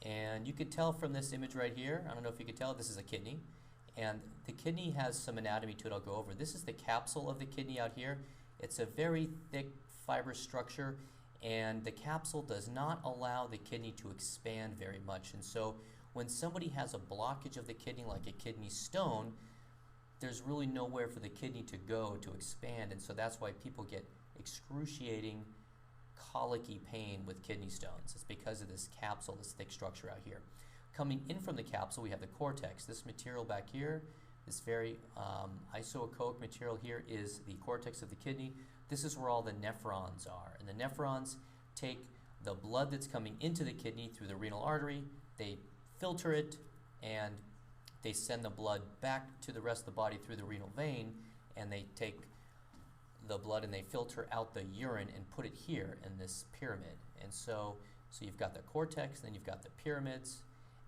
And you could tell from this image right here, I don't know if you could tell, this is a kidney. And the kidney has some anatomy to it I'll go over. This is the capsule of the kidney out here. It's a very thick fibrous structure, and the capsule does not allow the kidney to expand very much. And so when somebody has a blockage of the kidney, like a kidney stone, there's really nowhere for the kidney to go to expand, and so that's why people get excruciating colicky pain with kidney stones. It's because of this capsule, this thick structure out here. Coming in from the capsule, we have the cortex. This material back here, this very isoechoic material here, is the cortex of the kidney. This is where all the nephrons are, and the nephrons take the blood that's coming into the kidney through the renal artery, they filter it, and they send the blood back to the rest of the body through the renal vein, and they take the blood and they filter out the urine and put it here in this pyramid. And so you've got the cortex, then you've got the pyramids,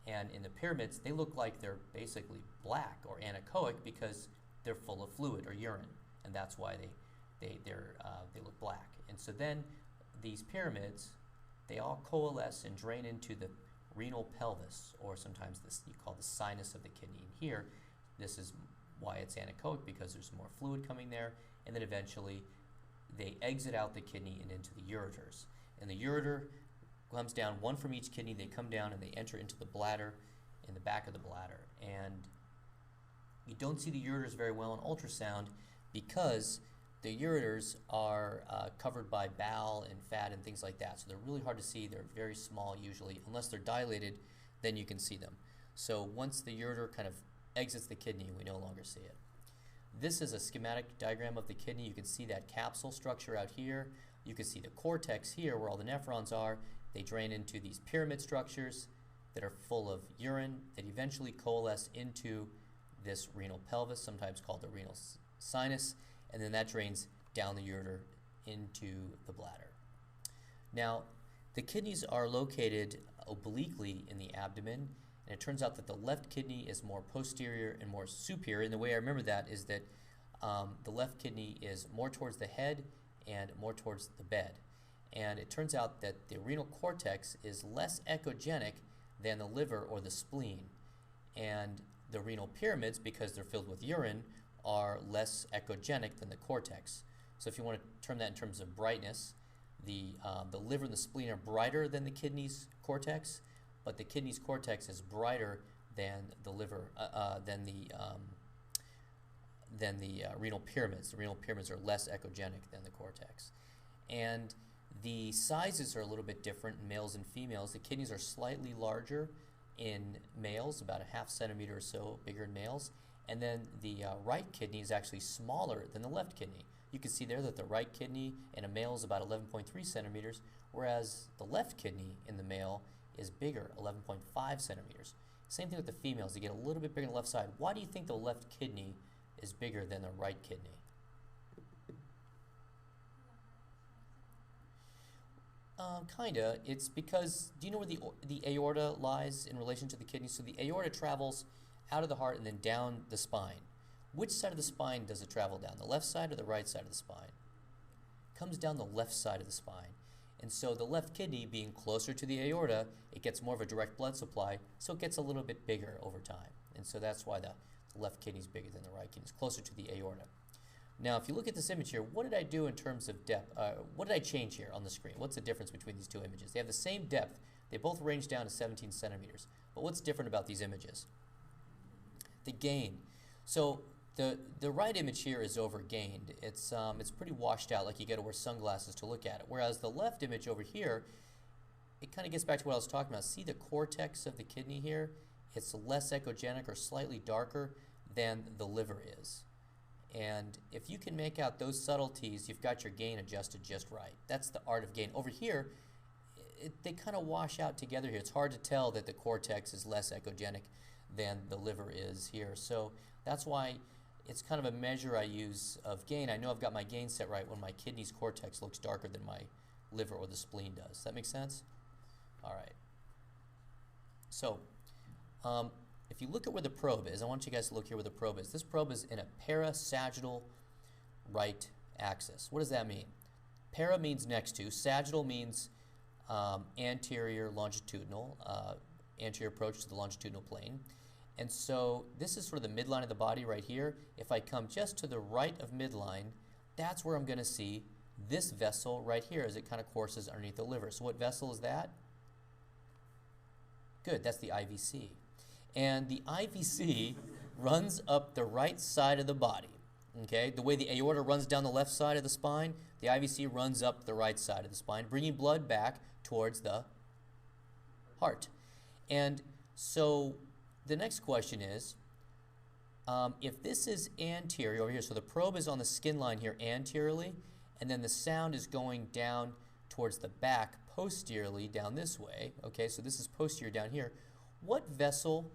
and in the pyramids they look like they're basically black or anechoic because they're full of fluid or urine, and that's why they look black. And so then these pyramids, they all coalesce and drain into the renal pelvis, or sometimes this you call the sinus of the kidney. And here, this is why it's anechoic, because there's more fluid coming there, and then eventually they exit out the kidney and into the ureters. And the ureter comes down, one from each kidney, they come down and they enter into the bladder, in the back of the bladder. And you don't see the ureters very well in ultrasound because the ureters are covered by bowel and fat and things like that. So they're really hard to see. They're very small usually. Unless they're dilated, then you can see them. So once the ureter kind of exits the kidney, we no longer see it. This is a schematic diagram of the kidney. You can see that capsule structure out here. You can see the cortex here where all the nephrons are. They drain into these pyramid structures that are full of urine that eventually coalesce into this renal pelvis, sometimes called the renal sinus, and then that drains down the ureter into the bladder. Now, the kidneys are located obliquely in the abdomen, and it turns out that the left kidney is more posterior and more superior, and the way I remember that is that the left kidney is more towards the head and more towards the bed. And it turns out that the renal cortex is less echogenic than the liver or the spleen, and the renal pyramids, because they're filled with urine, are less echogenic than the cortex. So if you want to term that in terms of brightness, the liver and the spleen are brighter than the kidney's cortex, but the kidney's cortex is brighter than the liver, than the renal pyramids. The renal pyramids are less echogenic than the cortex. And the sizes are a little bit different in males and females. The kidneys are slightly larger in males, about a ½ centimeter or so bigger in males. And then the right kidney is actually smaller than the left kidney. You can see there that the right kidney in a male is about 11.3 centimeters, whereas the left kidney in the male is bigger, 11.5 centimeters. Same thing with the females. They get a little bit bigger on the left side. Why do you think the left kidney is bigger than the right kidney? Kinda. It's because, do you know where the aorta lies in relation to the kidney? So the aorta travels out of the heart and then down the spine. Which side of the spine does it travel down? The left side or the right side of the spine? It comes down the left side of the spine. And so the left kidney, being closer to the aorta, it gets more of a direct blood supply, so it gets a little bit bigger over time. And so that's why the left kidney is bigger than the right kidney. It's closer to the aorta. Now, if you look at this image here, what did I do in terms of depth? What did I change here on the screen? What's the difference between these two images? They have the same depth. They both range down to 17 centimeters. But what's different about these images? The gain. So the right image here is overgained. It's pretty washed out, like you got to wear sunglasses to look at it. Whereas the left image over here, it kind of gets back to what I was talking about. See the cortex of the kidney here? It's less echogenic or slightly darker than the liver is. And if you can make out those subtleties, you've got your gain adjusted just right. That's the art of gain. Over here, they kind of wash out together here. It's hard to tell that the cortex is less echogenic than the liver is here. So that's why it's kind of a measure I use of gain. I know I've got my gain set right when my kidney's cortex looks darker than my liver or the spleen does. Does that make sense? All right. So if you look at where the probe is, I want you guys to look here where the probe is. This probe is in a parasagittal right axis. What does that mean? Para means next to. Sagittal means anterior longitudinal. anterior approach to the longitudinal plane. And so this is sort of the midline of the body right here. If I come just to the right of midline, that's where I'm going to see this vessel right here as it kind of courses underneath the liver. So what vessel is that? Good, that's the IVC. And the IVC runs up the right side of the body. Okay, the way the aorta runs down the left side of the spine, the IVC runs up the right side of the spine, bringing blood back towards the heart. And so the next question is, if this is anterior over here, so the probe is on the skin line here anteriorly, and then the sound is going down towards the back posteriorly down this way. Okay, so this is posterior down here. What vessel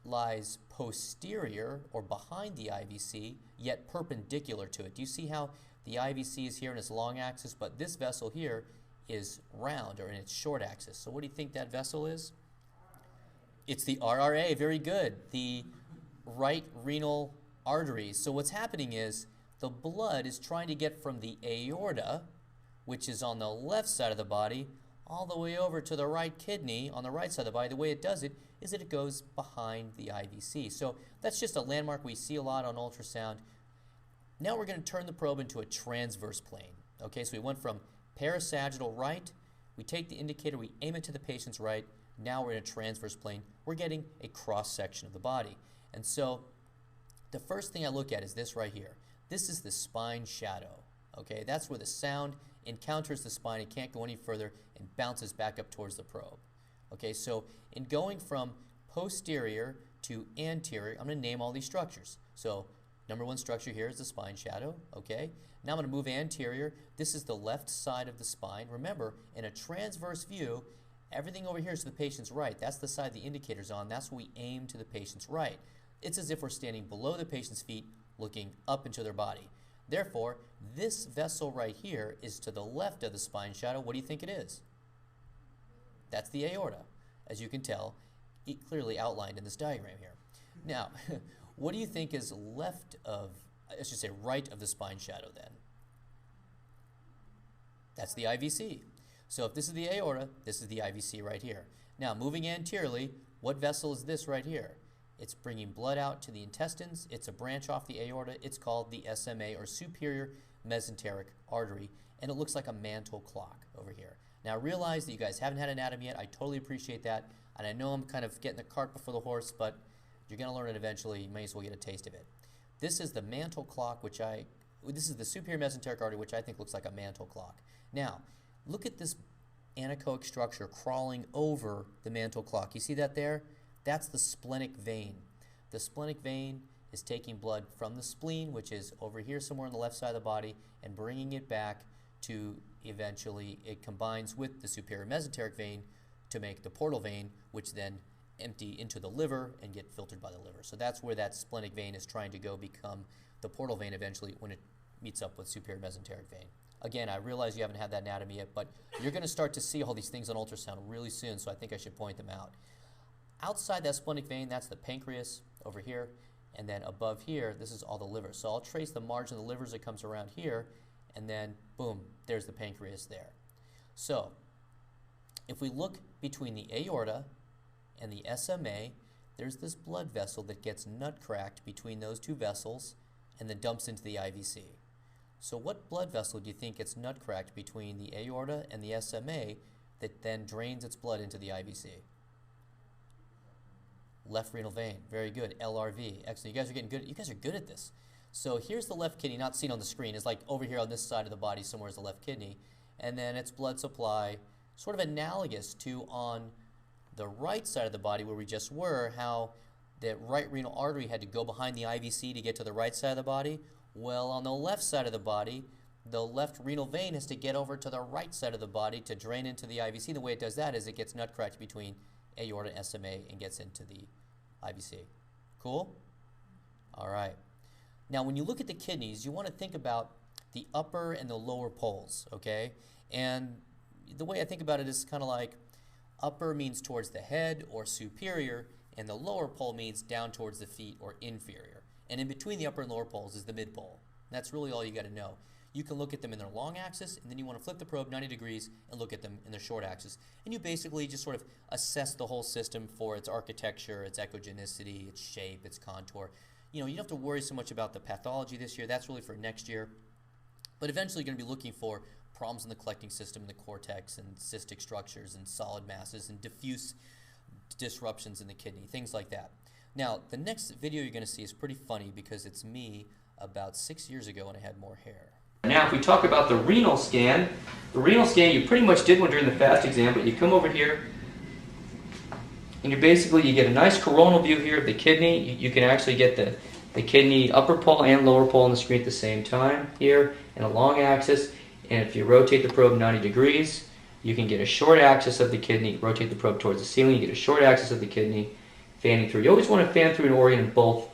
lies posterior or behind the IVC, yet perpendicular to it? Do you see how the IVC is here in its long axis, but this vessel here is round or in its short axis? So what do you think that vessel is? It's the RRA, very good, the right renal artery. So what's happening is the blood is trying to get from the aorta, which is on the left side of the body, all the way over to the right kidney on the right side of the body. The way it does it is that it goes behind the IVC. So that's just a landmark we see a lot on ultrasound. Now we're going to turn the probe into a transverse plane. Okay, so we went from parasagittal right, we take the indicator, we aim it to the patient's right, now we're in a transverse plane. We're getting a cross section of the body. And so the first thing I look at is this right here. This is the spine shadow. Okay, that's where the sound encounters the spine, it can't go any further, and bounces back up towards the probe. Okay, so in going from posterior to anterior, I'm going to name all these structures. So number one structure here is the spine shadow. Okay, now I'm going to move anterior. This is the left side of the spine. Remember, in a transverse view, everything over here is to the patient's right. That's the side the indicator's on. That's what we aim to the patient's right. It's as if we're standing below the patient's feet, looking up into their body. Therefore, this vessel right here is to the left of the spine shadow. What do you think it is? That's the aorta, as you can tell, clearly outlined in this diagram here. Now, what do you think is left of, I should say right of the spine shadow then? That's the IVC. So if this is the aorta, this is the IVC right here. Now, moving anteriorly, what vessel is this right here? It's bringing blood out to the intestines. It's a branch off the aorta. It's called the SMA, or superior mesenteric artery, and it looks like a mantle clock over here. Now, realize that you guys haven't had anatomy yet. I totally appreciate that, and I know I'm kind of getting the cart before the horse, but you're going to learn it eventually. You may as well get a taste of it. This is the mantle clock, this is the superior mesenteric artery, which I think looks like a mantle clock. Now, look at this anechoic structure crawling over the mantle clock. You see that there? That's the splenic vein. The splenic vein is taking blood from the spleen, which is over here somewhere on the left side of the body, and bringing it back to eventually it combines with the superior mesenteric vein to make the portal vein, which then empty into the liver and get filtered by the liver. So that's where that splenic vein is trying to go become the portal vein eventually when it meets up with superior mesenteric vein. Again, I realize you haven't had that anatomy yet, but you're going to start to see all these things on ultrasound really soon, so I think I should point them out. Outside that splenic vein, that's the pancreas over here, and then above here, this is all the liver. So I'll trace the margin of the liver as it comes around here, and then boom, there's the pancreas there. So if we look between the aorta and the SMA, there's this blood vessel that gets nut-cracked between those two vessels and then dumps into the IVC. So what blood vessel do you think gets nut-cracked between the aorta and the SMA that then drains its blood into the IVC? Left renal vein. Very good. LRV. Excellent. You guys are getting good. You guys are good at this. So here's the left kidney, not seen on the screen. It's like over here on this side of the body somewhere is the left kidney. And then its blood supply, sort of analogous to on the right side of the body where we just were, how the right renal artery had to go behind the IVC to get to the right side of the body. Well, on the left side of the body, the left renal vein has to get over to the right side of the body to drain into the IVC. The way it does that is it gets nut-cracked between aorta and SMA and gets into the IVC. Cool? All right. Now, when you look at the kidneys, you want to think about the upper and the lower poles, okay? And the way I think about it is kind of like upper means towards the head or superior, and the lower pole means down towards the feet or inferior. And in between the upper and lower poles is the midpole. That's really all you got to know. You can look at them in their long axis, and then you want to flip the probe 90 degrees and look at them in their short axis. And you basically just sort of assess the whole system for its architecture, its echogenicity, its shape, its contour. You know, you don't have to worry so much about the pathology this year. That's really for next year. But eventually you're going to be looking for problems in the collecting system, in the cortex, and cystic structures, and solid masses, and diffuse disruptions in the kidney, things like that. Now, the next video you're going to see is pretty funny because it's me about 6 years ago when I had more hair. Now, if we talk about the renal scan you pretty much did one during the FAST exam, but you come over here and you get a nice coronal view here of the kidney. You can actually get the kidney upper pole and lower pole on the screen at the same time here in a long axis. And if you rotate the probe 90 degrees, you can get a short axis of the kidney. Rotate the probe towards the ceiling, you get a short axis of the kidney fanning through. You always want to fan through an organ in both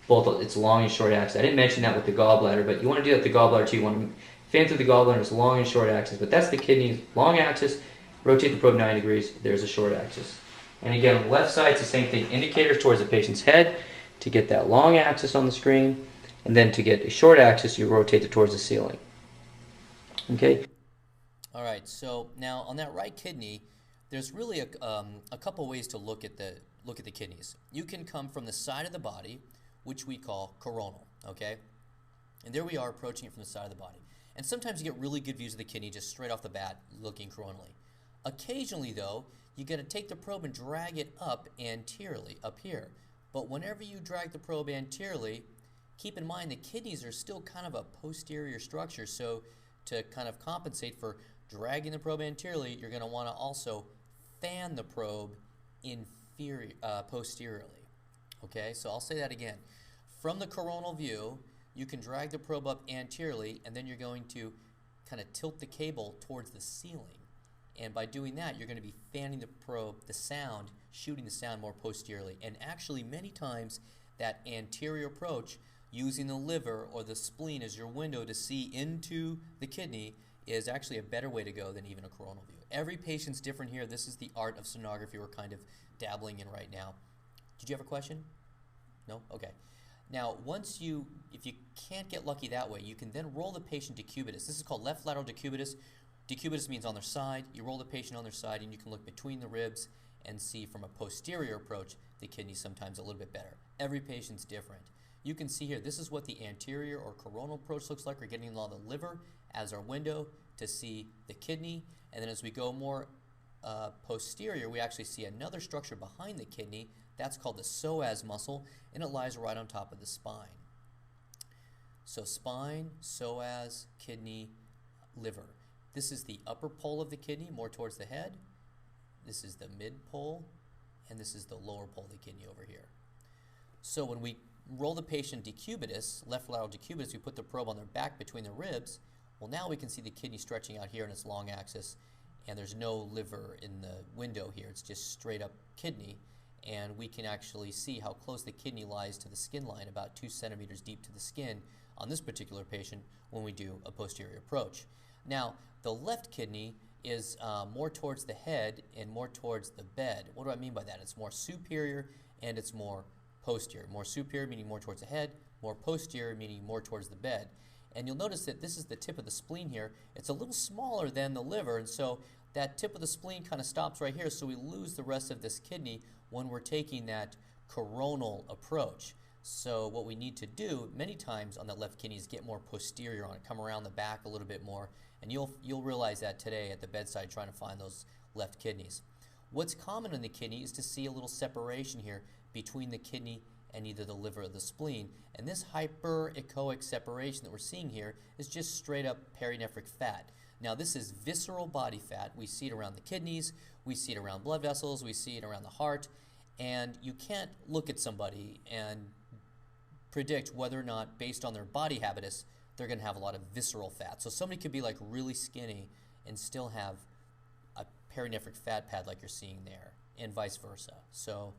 its long and short axis. I didn't mention that with the gallbladder, but you want to do that with the gallbladder too. You want to fan through the gallbladder its long and short axis. But that's the kidney's long axis. Rotate the probe 90 degrees, there's a short axis. And again, on the left side, it's the same thing. Indicators towards the patient's head to get that long axis on the screen. And then to get a short axis, you rotate it towards the ceiling. Okay? All right, so now on that right kidney, there's really a couple ways to look at the kidneys. You can come from the side of the body, which we call coronal, okay? And there we are approaching it from the side of the body. And sometimes you get really good views of the kidney just straight off the bat looking coronally. Occasionally, though, you got to take the probe and drag it up anteriorly, up here. But whenever you drag the probe anteriorly, keep in mind the kidneys are still kind of a posterior structure, so to kind of compensate for dragging the probe anteriorly, you're going to want to also fan the probe posteriorly. Okay, so I'll say that again. From the coronal view, you can drag the probe up anteriorly, and then you're going to kind of tilt the cable towards the ceiling. And by doing that, you're going to be fanning the probe, the sound, shooting the sound more posteriorly. And actually, many times, that anterior approach, using the liver or the spleen as your window to see into the kidney, is actually a better way to go than even a coronal view. Every patient's different here. This is the art of sonography we're kind of dabbling in right now. Did you have a question? No? Okay. Now, if you can't get lucky that way, you can then roll the patient decubitus. This is called left lateral decubitus. Decubitus means on their side. You roll the patient on their side, and you can look between the ribs and see from a posterior approach the kidney sometimes a little bit better. Every patient's different. You can see here, this is what the anterior or coronal approach looks like. We're getting along the liver as our window to see the kidney. And then as we go more posterior, we actually see another structure behind the kidney. That's called the psoas muscle, and it lies right on top of the spine. So spine, psoas, kidney, liver. This is the upper pole of the kidney, more towards the head. This is the mid pole, and this is the lower pole of the kidney over here. So when we roll the patient decubitus, left lateral decubitus, we put the probe on their back between their ribs. Well, now we can see the kidney stretching out here in its long axis, and there's no liver in the window here. It's just straight up kidney, and we can actually see how close the kidney lies to the skin line, about 2 centimeters deep to the skin on this particular patient when we do a posterior approach. Now, the left kidney is more towards the head and more towards the bed. What do I mean by that? It's more superior and it's more posterior. More superior meaning more towards the head, more posterior meaning more towards the bed. And you'll notice that this is the tip of the spleen here. It's a little smaller than the liver, and so that tip of the spleen kind of stops right here, so we lose the rest of this kidney when we're taking that coronal approach. So what we need to do many times on that left kidney is get more posterior on it, come around the back a little bit more, and you'll realize that today at the bedside trying to find those left kidneys. What's common in the kidney is to see a little separation here between the kidney and either the liver or the spleen. And this hyperechoic separation that we're seeing here is just straight up perinephric fat. Now this is visceral body fat. We see it around the kidneys, we see it around blood vessels, we see it around the heart, and you can't look at somebody and predict whether or not, based on their body habitus, they're going to have a lot of visceral fat. So somebody could be like really skinny and still have a perinephric fat pad like you're seeing there, and vice versa. So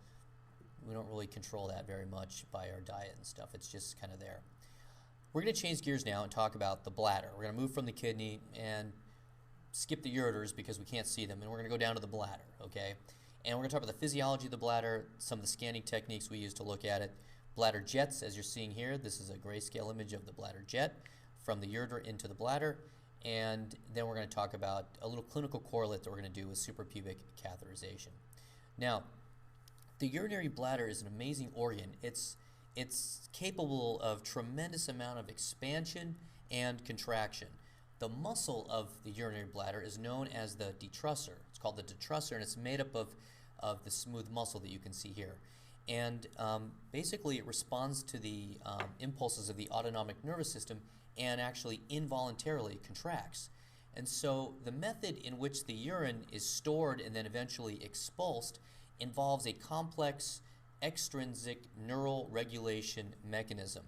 we don't really control that very much by our diet and stuff. It's just kind of there. We're going to change gears now and talk about the bladder. We're going to move from the kidney and skip the ureters because we can't see them, and we're going to go down to the bladder, okay? And we're going to talk about the physiology of the bladder, some of the scanning techniques we use to look at it. Bladder jets, as you're seeing here, this is a grayscale image of the bladder jet from the ureter into the bladder, and then we're going to talk about a little clinical correlate that we're going to do with suprapubic catheterization. Now, the urinary bladder is an amazing organ. It's capable of tremendous amount of expansion and contraction. The muscle of the urinary bladder is known as the detrusor. It's called the detrusor, and it's made up of the smooth muscle that you can see here. And basically it responds to the impulses of the autonomic nervous system and actually involuntarily contracts. And so the method in which the urine is stored and then eventually expulsed involves a complex extrinsic neural regulation mechanism.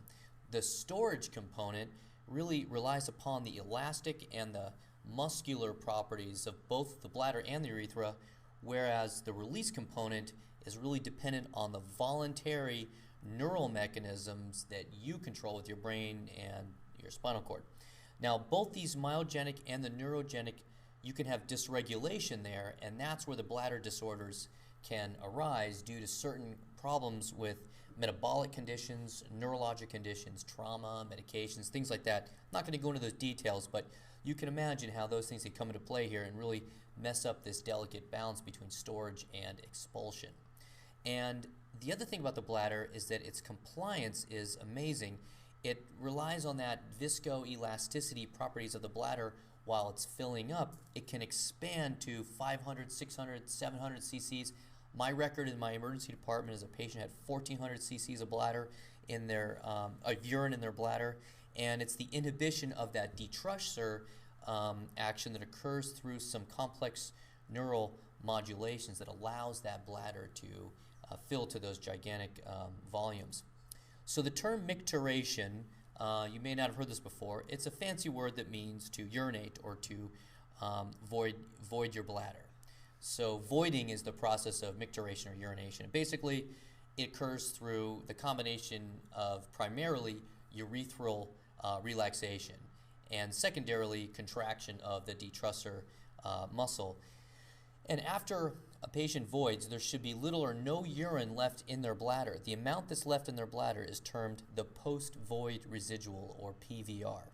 The storage component really relies upon the elastic and the muscular properties of both the bladder and the urethra, whereas the release component is really dependent on the voluntary neural mechanisms that you control with your brain and your spinal cord. Now, both these myogenic and the neurogenic, you can have dysregulation there, and that's where the bladder disorders can arise due to certain problems with metabolic conditions, neurologic conditions, trauma, medications, things like that. I'm not going to go into those details, but you can imagine how those things can come into play here and really mess up this delicate balance between storage and expulsion. And the other thing about the bladder is that its compliance is amazing. It relies on that viscoelasticity properties of the bladder while it's filling up. It can expand to 500, 600, 700 cc's. My record in my emergency department is a patient had 1,400 cc's of bladder in their urine in their bladder, and it's the inhibition of that detrusor action that occurs through some complex neural modulations that allows that bladder to fill to those gigantic volumes. So the term micturition, you may not have heard this before. It's a fancy word that means to urinate or to void your bladder. So voiding is the process of micturition or urination. Basically, it occurs through the combination of primarily urethral relaxation and secondarily contraction of the detrusor muscle. And after a patient voids, there should be little or no urine left in their bladder. The amount that's left in their bladder is termed the post-void residual, or PVR.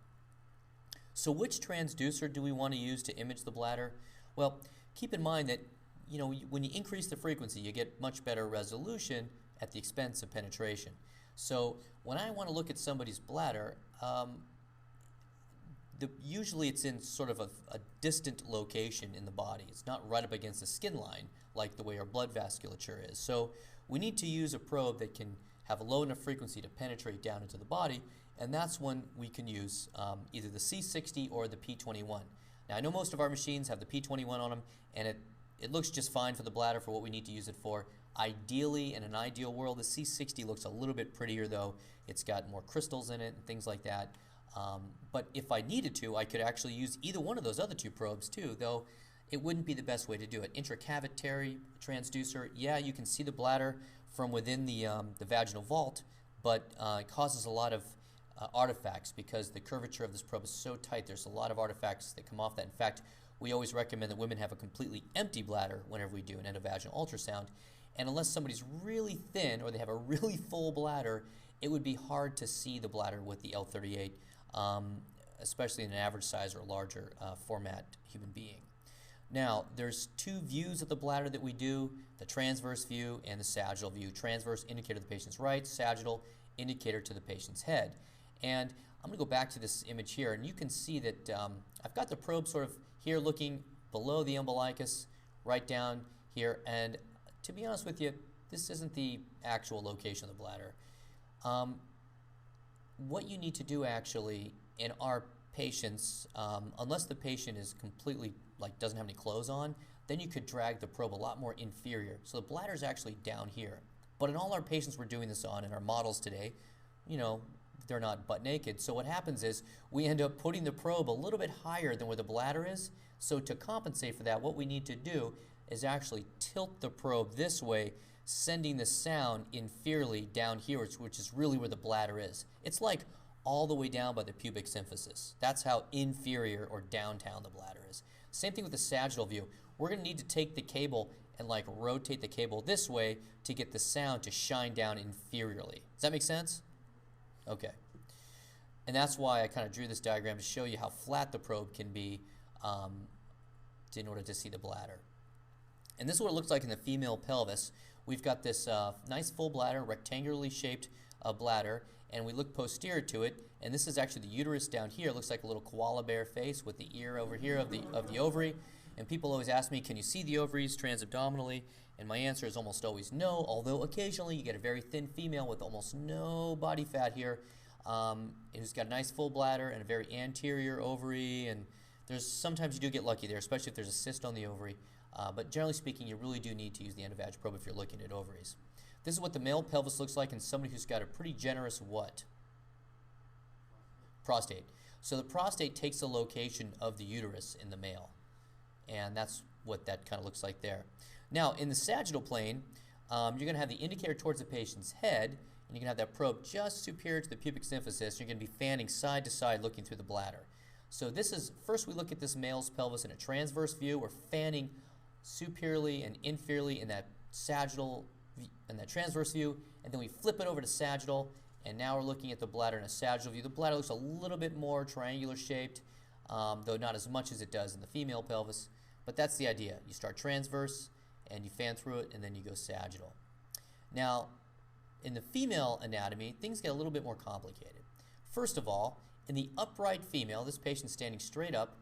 So which transducer do we want to use to image the bladder? Well, keep in mind that when you increase the frequency, you get much better resolution at the expense of penetration. So when I want to look at somebody's bladder, usually it's in sort of a distant location in the body. It's not right up against the skin line like the way our blood vasculature is. So we need to use a probe that can have a low enough frequency to penetrate down into the body, and that's when we can use either the C60 or the P21. Now, I know most of our machines have the P21 on them, and it looks just fine for the bladder for what we need to use it for. Ideally, in an ideal world, the C60 looks a little bit prettier, though. It's got more crystals in it and things like that. But if I needed to, I could actually use either one of those other two probes too, though it wouldn't be the best way to do it. Intracavitary transducer, yeah, you can see the bladder from within the vaginal vault, but it causes a lot of artifacts because the curvature of this probe is so tight. There's a lot of artifacts that come off that. In fact, we always recommend that women have a completely empty bladder whenever we do an endovaginal ultrasound. And unless somebody's really thin or they have a really full bladder, it would be hard to see the bladder with the L38, especially in an average size or larger format human being. Now, there's two views of the bladder that we do, the transverse view and the sagittal view. Transverse indicator to the patient's right, sagittal indicator to the patient's head. And I'm going to go back to this image here, and you can see that I've got the probe sort of here looking below the umbilicus, right down here, and to be honest with you, this isn't the actual location of the bladder. What you need to do actually in our patients, unless the patient is completely, doesn't have any clothes on, then you could drag the probe a lot more inferior. So the bladder is actually down here. But in all our patients we're doing this on, in our models today, they're not butt naked. So what happens is we end up putting the probe a little bit higher than where the bladder is. So to compensate for that, what we need to do is actually tilt the probe this way, sending the sound inferiorly down here, which is really where the bladder is. It's like all the way down by the pubic symphysis. That's how inferior or downtown the bladder is. Same thing with the sagittal view. We're going to need to take the cable and rotate the cable this way to get the sound to shine down inferiorly. Does that make sense? Okay. And that's why I kind of drew this diagram to show you how flat the probe can be in order to see the bladder. And this is what it looks like in the female pelvis. We've got this nice full bladder, rectangularly shaped bladder, and we look posterior to it, and this is actually the uterus down here. It looks like a little koala bear face with the ear over here of the ovary. And people always ask me, can you see the ovaries transabdominally? And my answer is almost always no, although occasionally you get a very thin female with almost no body fat here, who's got a nice full bladder and a very anterior ovary, and sometimes you do get lucky there, especially if there's a cyst on the ovary. But generally speaking, you really do need to use the endovag probe if you're looking at ovaries. This is what the male pelvis looks like in somebody who's got a pretty generous what? Prostate. So the prostate takes the location of the uterus in the male. And that's what that kind of looks like there. Now, in the sagittal plane, you're going to have the indicator towards the patient's head, and you're going to have that probe just superior to the pubic symphysis. You're going to be fanning side to side looking through the bladder. So this is, first we look at this male's pelvis in a transverse view. We're fanning superiorly and inferiorly in that sagittal, in that transverse view, and then we flip it over to sagittal, and now we're looking at the bladder in a sagittal view. The bladder looks a little bit more triangular shaped, though not as much as it does in the female pelvis, but that's the idea. You start transverse, and you fan through it, and then you go sagittal. Now, in the female anatomy, things get a little bit more complicated. First of all, in the upright female, this patient's standing straight up,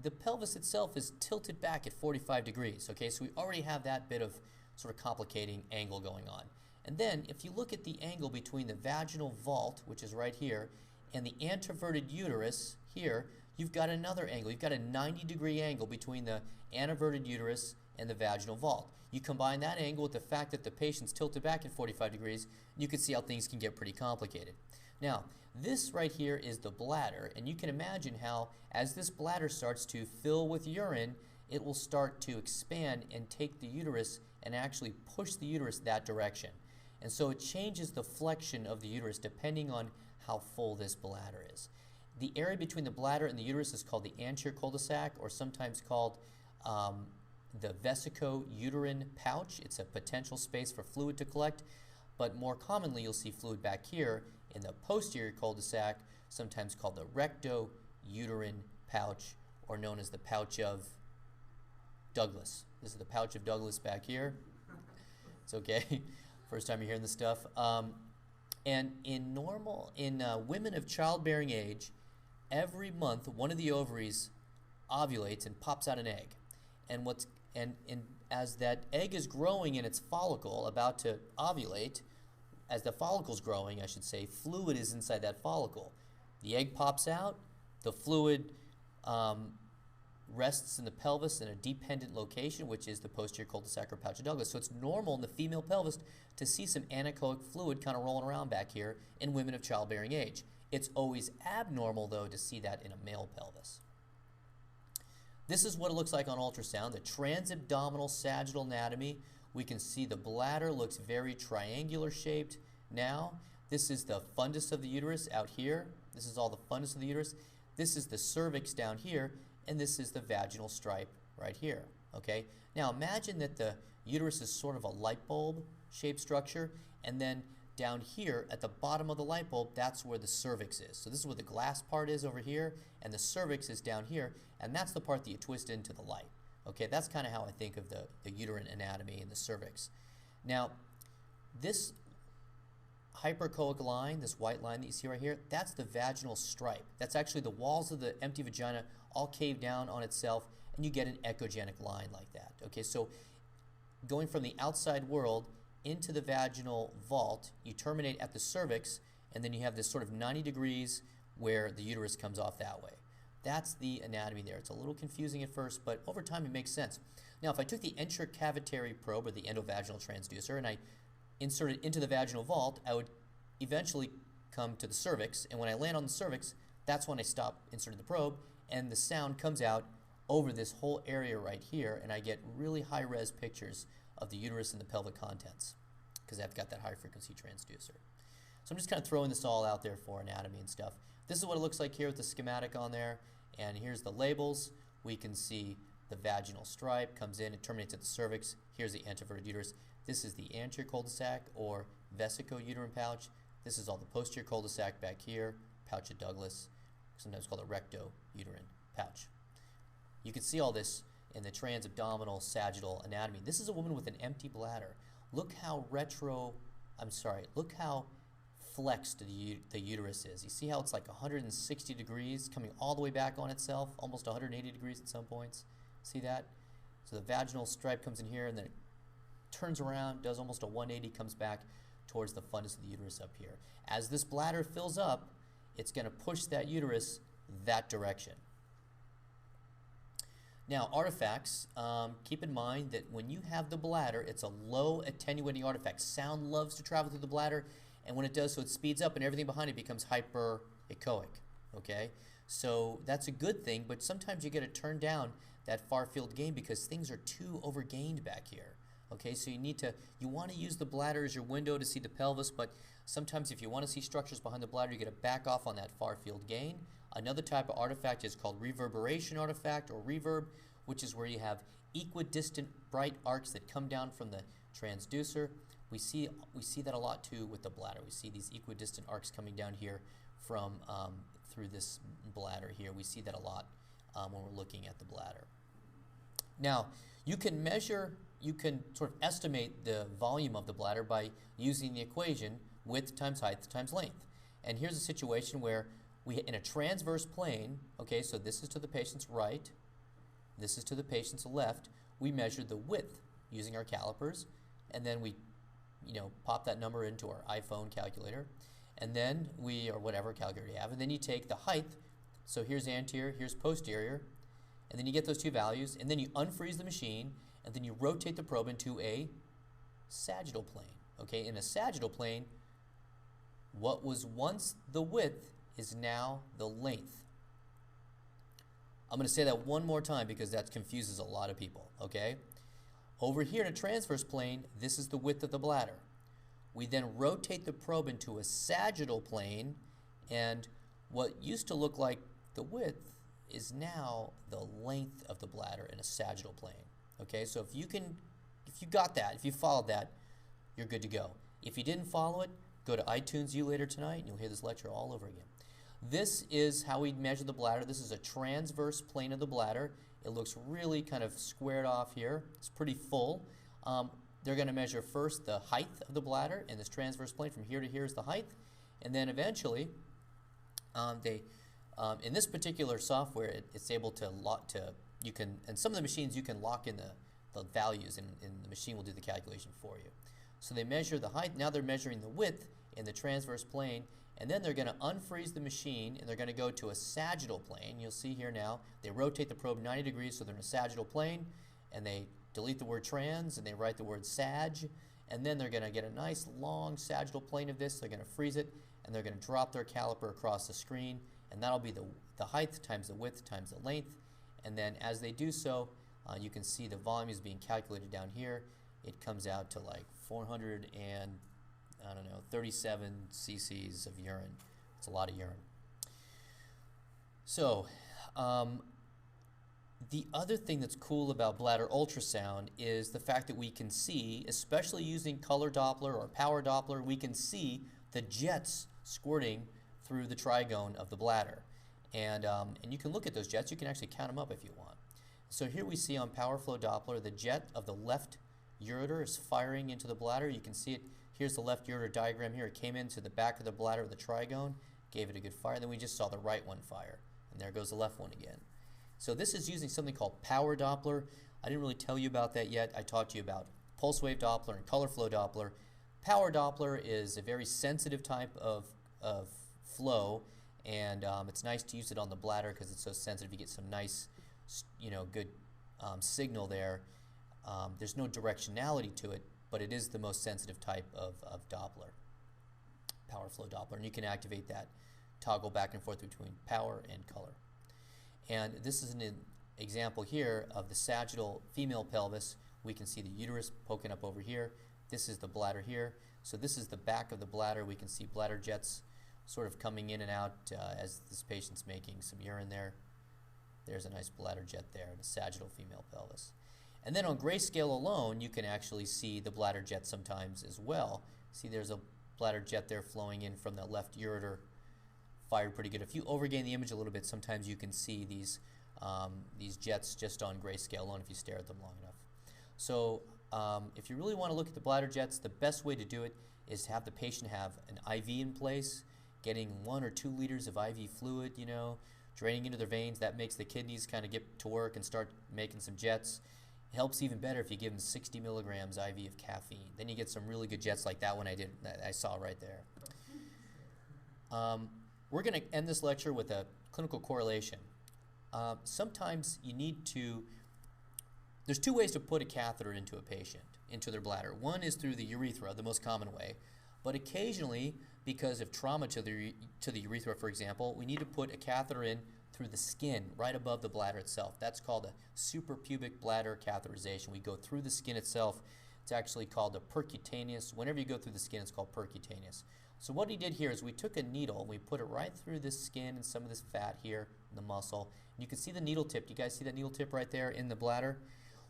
the pelvis itself is tilted back at 45 degrees, okay? So we already have that bit of sort of complicating angle going on. And then if you look at the angle between the vaginal vault, which is right here, and the anteverted uterus here, you've got another angle. You've got a 90-degree angle between the anteverted uterus and the vaginal vault. You combine that angle with the fact that the patient's tilted back at 45 degrees, and you can see how things can get pretty complicated. Now, this right here is the bladder, and you can imagine how as this bladder starts to fill with urine, it will start to expand and take the uterus and actually push the uterus that direction. And so it changes the flexion of the uterus depending on how full this bladder is. The area between the bladder and the uterus is called the anterior cul-de-sac, or sometimes called the vesico-uterine pouch. It's a potential space for fluid to collect, but more commonly you'll see fluid back here in the posterior cul-de-sac, sometimes called the recto-uterine pouch, or known as the pouch of Douglas. This is the pouch of Douglas back here. It's okay. First time you're hearing this stuff. And in women of childbearing age, every month one of the ovaries ovulates and pops out an egg. And as that egg is growing in its follicle, about to ovulate, as the follicle's growing, I should say, fluid is inside that follicle. The egg pops out, the fluid rests in the pelvis in a dependent location, which is the posterior cul-de-sac or pouch of Douglas. So it's normal in the female pelvis to see some anechoic fluid kind of rolling around back here in women of childbearing age. It's always abnormal, though, to see that in a male pelvis. This is what it looks like on ultrasound, the transabdominal sagittal anatomy. We can see the bladder looks very triangular shaped now. This is the fundus of the uterus out here. This is all the fundus of the uterus. This is the cervix down here, and this is the vaginal stripe right here, okay? Now imagine that the uterus is sort of a light bulb shaped structure, and then down here at the bottom of the light bulb, that's where the cervix is. So this is where the glass part is over here, and the cervix is down here, and that's the part that you twist into the light. Okay, that's kind of how I think of the uterine anatomy and the cervix. Now, this hyperechoic line, this white line that you see right here, that's the vaginal stripe. That's actually the walls of the empty vagina all caved down on itself, and you get an echogenic line like that. Okay, so going from the outside world into the vaginal vault, you terminate at the cervix, and then you have this sort of 90 degrees where the uterus comes off that way. That's the anatomy there. It's a little confusing at first, but over time it makes sense. Now, if I took the intracavitary probe, or the endovaginal transducer, and I inserted it into the vaginal vault, I would eventually come to the cervix, and when I land on the cervix, that's when I stop inserting the probe, and the sound comes out over this whole area right here, and I get really high-res pictures of the uterus and the pelvic contents, because I've got that high-frequency transducer. So I'm just kind of throwing this all out there for anatomy and stuff. This is what it looks like here with the schematic on there, and here's the labels. We can see the vaginal stripe comes in and terminates at the cervix. Here's the anteverted uterus. This is the anterior cul-de-sac or vesico-uterine pouch. This is all the posterior cul-de-sac back here, pouch of Douglas, sometimes called a recto-uterine pouch. You can see all this in the transabdominal sagittal anatomy. This is a woman with an empty bladder. Look how look how flexed the uterus is. You see how it's like 160 degrees coming all the way back on itself, almost 180 degrees at some points. See that? So the vaginal stripe comes in here and then it turns around, does almost a 180, comes back towards the fundus of the uterus up here. As this bladder fills up, it's going to push that uterus that direction. Now, artifacts, keep in mind that when you have the bladder, it's a low attenuating artifact. Sound loves to travel through the bladder, and when it does so, it speeds up and everything behind it becomes hyperechoic, okay? So that's a good thing, but sometimes you get to turn down that far field gain because things are too overgained back here, okay? So you want to use the bladder as your window to see the pelvis, but sometimes if you want to see structures behind the bladder, you got to back off on that far field gain. Another type of artifact is called reverberation artifact or reverb, which is where you have equidistant bright arcs that come down from the transducer. We see that a lot too with the bladder. We see these equidistant arcs coming down here from through this bladder here. We see that a lot when we're looking at the bladder. Now, you can sort of estimate the volume of the bladder by using the equation width times height times length. And here's a situation where in a transverse plane, okay, so this is to the patient's right, this is to the patient's left, we measure the width using our calipers, and then we, pop that number into our iPhone calculator, and then or whatever calculator you have, and then you take the height, so here's anterior, here's posterior, and then you get those two values, and then you unfreeze the machine, and then you rotate the probe into a sagittal plane, okay? In a sagittal plane, what was once the width is now the length. I'm going to say that one more time because that confuses a lot of people, okay? Over here in a transverse plane, this is the width of the bladder. We then rotate the probe into a sagittal plane, and what used to look like the width is now the length of the bladder in a sagittal plane, okay? So if you got that, if you followed that, you're good to go. If you didn't follow it, go to iTunes U later tonight, and you'll hear this lecture all over again. This is how we measure the bladder. This is a transverse plane of the bladder. It looks really kind of squared off here. It's pretty full. They're going to measure first the height of the bladder in this transverse plane. From here to here is the height. And then eventually, in this particular software, it's able to and some of the machines you can lock in the values, and the machine will do the calculation for you. So they measure the height. Now they're measuring the width in the transverse plane. And then they're going to unfreeze the machine, and they're going to go to a sagittal plane. You'll see here now, they rotate the probe 90 degrees so they're in a sagittal plane, and they delete the word trans, and they write the word sag, and then they're going to get a nice long sagittal plane of this. They're going to freeze it, and they're going to drop their caliper across the screen, and that'll be the height times the width times the length. And then as they do so, you can see the volume is being calculated down here. It comes out to like 37 cc's of urine. It's a lot of urine. So, the other thing that's cool about bladder ultrasound is the fact that we can see, especially using color Doppler or power Doppler, we can see the jets squirting through the trigone of the bladder. And you can look at those jets. You can actually count them up if you want. So here we see on power flow Doppler, the jet of the left ureter is firing into the bladder. You can see it. Here's the left ureter diagram here. It came into the back of the bladder of the trigone, gave it a good fire. Then we just saw the right one fire. And there goes the left one again. So this is using something called power Doppler. I didn't really tell you about that yet. I talked to you about pulse wave Doppler and color flow Doppler. Power Doppler is a very sensitive type of flow, and it's nice to use it on the bladder because it's so sensitive. You get some nice, good signal there. There's no directionality to it, but it is the most sensitive type of Doppler, power flow Doppler. And you can activate that toggle back and forth between power and color. And this is an example here of the sagittal female pelvis. We can see the uterus poking up over here. This is the bladder here. So this is the back of the bladder. We can see bladder jets sort of coming in and out as this patient's making some urine there. There's a nice bladder jet there in a sagittal female pelvis. And then on grayscale alone, you can actually see the bladder jet sometimes as well. See, there's a bladder jet there flowing in from the left ureter, fired pretty good. If you overgain the image a little bit, sometimes you can see these jets just on grayscale alone if you stare at them long enough. So if you really want to look at the bladder jets, the best way to do it is to have the patient have an IV in place, getting 1 or 2 liters of IV fluid, you know, draining into their veins. That makes the kidneys kind of get to work and start making some jets. It helps even better if you give them 60 milligrams IV of caffeine. Then you get some really good jets like that one I saw right there. We're going to end this lecture with a clinical correlation. Sometimes you need to, there's 2 ways to put a catheter into a patient, into their bladder. One is through the urethra, the most common way, but occasionally, because of trauma to the urethra, for example, we need to put a catheter in through the skin, right above the bladder itself. That's called a suprapubic bladder catheterization. We go through the skin itself. It's actually called a percutaneous. Whenever you go through the skin, it's called percutaneous. So what he did here is we took a needle and we put it right through this skin and some of this fat here in the muscle. And you can see the needle tip. Do you guys see that needle tip right there in the bladder?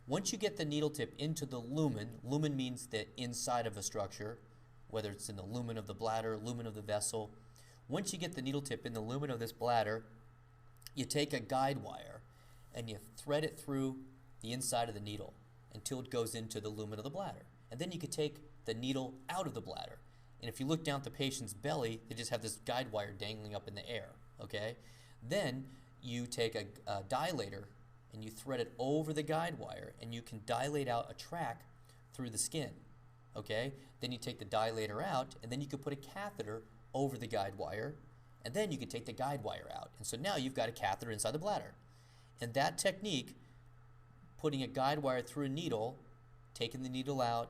Once you get the needle tip into the lumen, lumen means the inside of a structure, whether it's in the lumen of the bladder, lumen of the vessel. Once you get the needle tip in the lumen of this bladder, you take a guide wire and you thread it through the inside of the needle until it goes into the lumen of the bladder. And then you could take the needle out of the bladder. And if you look down at the patient's belly, they just have this guide wire dangling up in the air, okay? Then you take a dilator and you thread it over the guide wire and you can dilate out a track through the skin, okay? Then you take the dilator out and then you can put a catheter over the guide wire and then you can take the guide wire out. And so now you've got a catheter inside the bladder. And that technique, putting a guide wire through a needle, taking the needle out,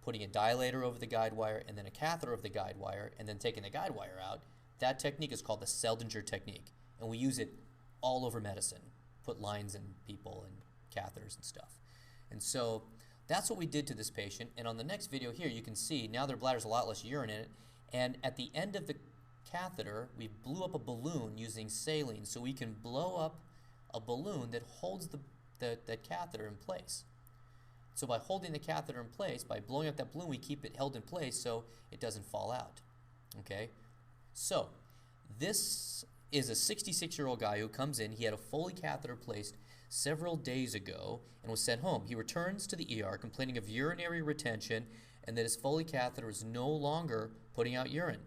putting a dilator over the guide wire, and then a catheter over the guide wire, and then taking the guide wire out, that technique is called the Seldinger technique. And we use it all over medicine. Put lines in people and catheters and stuff. And so that's what we did to this patient. And on the next video here, you can see now their bladder's a lot less urine in it. And at the end of the catheter, we blew up a balloon using saline. So we can blow up a balloon that holds the catheter in place. So by holding the catheter in place, by blowing up that balloon, we keep it held in place so it doesn't fall out. Okay? So this is a 66-year-old guy who comes in. He had a Foley catheter placed several days ago and was sent home. He returns to the ER complaining of urinary retention and that his Foley catheter is no longer putting out urine.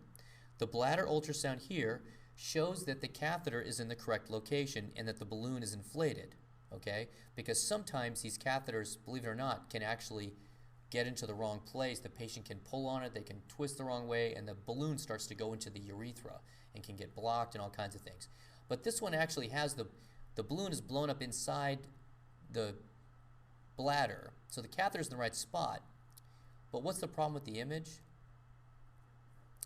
The bladder ultrasound here shows that the catheter is in the correct location and that the balloon is inflated. Okay? Because sometimes these catheters, believe it or not, can actually get into the wrong place. The patient can pull on it, they can twist the wrong way, and the balloon starts to go into the urethra and can get blocked and all kinds of things. But this one actually has the balloon is blown up inside the bladder. So the catheter's in the right spot. But what's the problem with the image?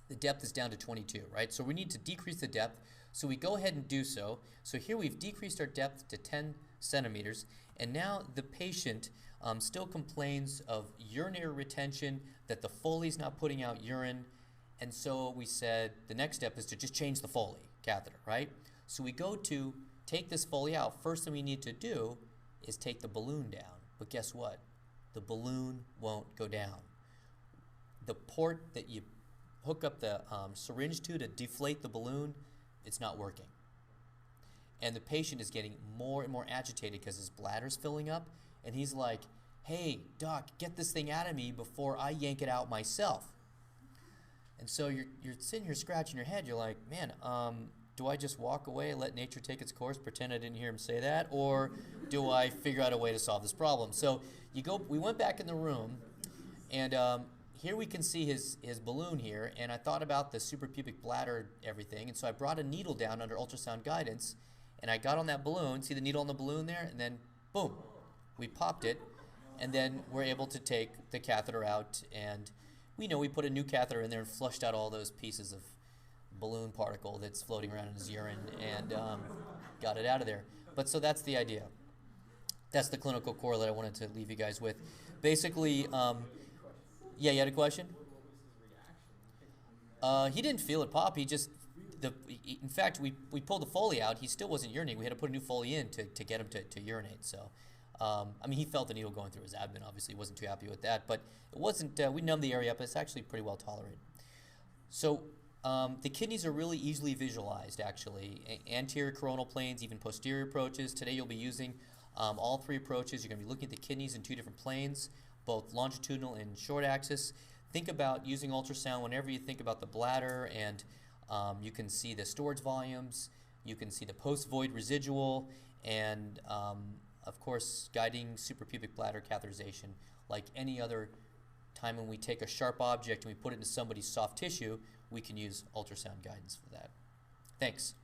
The depth is down to 22, right? So we need to decrease the depth. So we go ahead and do so. So here we've decreased our depth to 10 centimeters. And now the patient still complains of urinary retention, that the Foley's not putting out urine. And so we said the next step is to just change the Foley catheter, right? So we go to take this Foley out. First thing we need to do is take the balloon down. But guess what? The balloon won't go down. The port that you hook up the syringe to deflate the balloon, it's not working. And the patient is getting more and more agitated because his bladder's filling up. And he's like, hey, doc, get this thing out of me before I yank it out myself. And so you're sitting here scratching your head. You're like, man, do I just walk away and let nature take its course, pretend I didn't hear him say that? Or do I figure out a way to solve this problem? So we went back in the room, and here we can see his balloon here, and I thought about the suprapubic bladder, everything, and so I brought a needle down under ultrasound guidance, and I got on that balloon, see the needle on the balloon there, and then boom, we popped it, and then we're able to take the catheter out, and we put a new catheter in there and flushed out all those pieces of balloon particle that's floating around in his urine, and got it out of there. But so that's the idea. That's the clinical correlate I wanted to leave you guys with. Basically, yeah, you had a question? He didn't feel it pop. He just, in fact, we pulled the Foley out. He still wasn't urinating. We had to put a new Foley in to get him to urinate. So, I mean, he felt the needle going through his abdomen. Obviously, he wasn't too happy with that. But it wasn't, we numbed the area up. It's actually pretty well tolerated. So The kidneys are really easily visualized, actually. Anterior coronal planes, even posterior approaches. Today you'll be using all three approaches. You're going to be looking at the kidneys in two different planes, both longitudinal and short axis. Think about using ultrasound whenever you think about the bladder, and you can see the storage volumes, you can see the post-void residual, and of course guiding suprapubic bladder catheterization. Like any other time when we take a sharp object and we put it into somebody's soft tissue, we can use ultrasound guidance for that. Thanks.